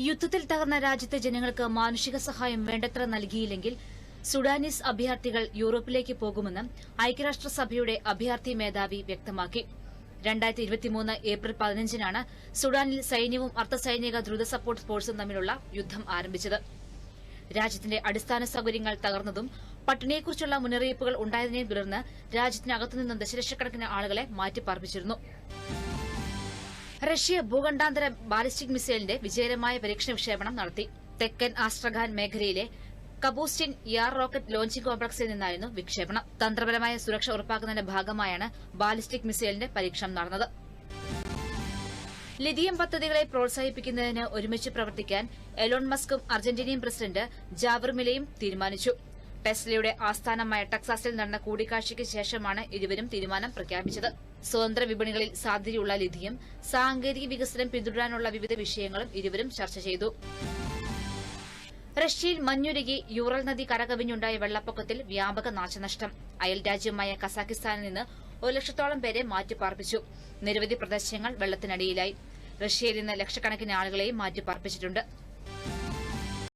യുദ്ധത്തിൽ തകർന്ന രാജ്യത്തെ ജനങ്ങൾക്ക് മാനുഷിക സഹായം വേണ്ടത്ര നൽകിയില്ലെങ്കിൽ സുഡാനീസ് അഭയാർത്ഥികൾ യൂറോപ്പിലേക്ക് പോകുമെന്ന് ഐക്യരാഷ്ട്രസഭയുടെ അഭയാർത്ഥി മേധാവി വ്യക്തമാക്കി. 2023 ഏപ്രിൽ 15-നാണ് സുഡാനിൽ സൈന്യവും അർദ്ധസൈനിക ദ്രുത സപ്പോർട്ട് ഫോഴ്സും തമ്മിലുള്ള യുദ്ധം ആരംഭിച്ചത്. രാജ്യത്തിന്റെ അടിസ്ഥാന സൌകര്യങ്ങൾ തകർന്നതും പട്ടിണിയെക്കുറിച്ചുള്ള മുന്നറിയിപ്പുകൾ ഉണ്ടായതിനെ തുടർന്ന് രാജ്യത്തിനകത്തുനിന്ന് ദശലക്ഷക്കണക്കിന് ആളുകളെ മാറ്റിപ്പാർപ്പിച്ചിരുന്നു. റഷ്യ ഭൂഖണ്ഡാന്തര ബാലിസ്റ്റിക് മിസൈലിന്റെ വിജയകരമായ പരീക്ഷണ വിക്ഷേപണം നടത്തി. തെക്കൻ ആസ്ട്രഖാൻ മേഖലയിലെ കബൂസ്റ്റിൻ യാർ റോക്കറ്റ് ലോഞ്ചിംഗ് കോംപ്ലക്സിൽ നിന്നായിരുന്നു വിക്ഷേപണം. തന്ത്രപരമായ സുരക്ഷ ഉറപ്പാക്കുന്നതിന്റെ ഭാഗമായാണ് ബാലിസ്റ്റിക് മിസൈലിന്റെ പരീക്ഷണം നടന്നത്. ലിഥിയം പദ്ധതികളെ പ്രോത്സാഹിപ്പിക്കുന്നതിന് ഒരുമിച്ച് പ്രവർത്തിക്കാൻ എലോൺ മസ്കും അർജന്റീനിയൻ പ്രസിഡന്റ് ജാവിർ മിലയും തീരുമാനിച്ചു. ടെസ്ലയുടെ ആസ്ഥാനമായ ടെക്സാസിൽ നടന്ന കൂടിക്കാഴ്ചയ്ക്ക് ശേഷമാണ് ഇരുവരും തീരുമാനം പ്രഖ്യാപിച്ചത്. സ്വതന്ത്ര വിപണികളിൽ സാധ്യതയുള്ള ലിഥിയം, സാങ്കേതിക വികസനം പിന്തുടരാനുള്ള വിവിധ വിഷയങ്ങളും ഇരുവരും ചർച്ച ചെയ്തു. റഷ്യയിൽ മഞ്ഞുരുകി യൂറൽ നദി കരകവിഞ്ഞുണ്ടായ വെള്ളപ്പൊക്കത്തിൽ വ്യാപക നാശനഷ്ടം. അയൽരാജ്യമായ കസാഖിസ്ഥാനിൽ നിന്ന് 1,00,000-ഓളം പേരെ മാറ്റിപ്പാർപ്പിച്ചു. നിരവധി പ്രദേശങ്ങൾ വെള്ളത്തിനടിയിലായി. റഷ്യയിൽ നിന്ന് ലക്ഷക്കണക്കിന് ആളുകളെയും മാറ്റിപ്പാർപ്പിച്ചിട്ടുണ്ട്.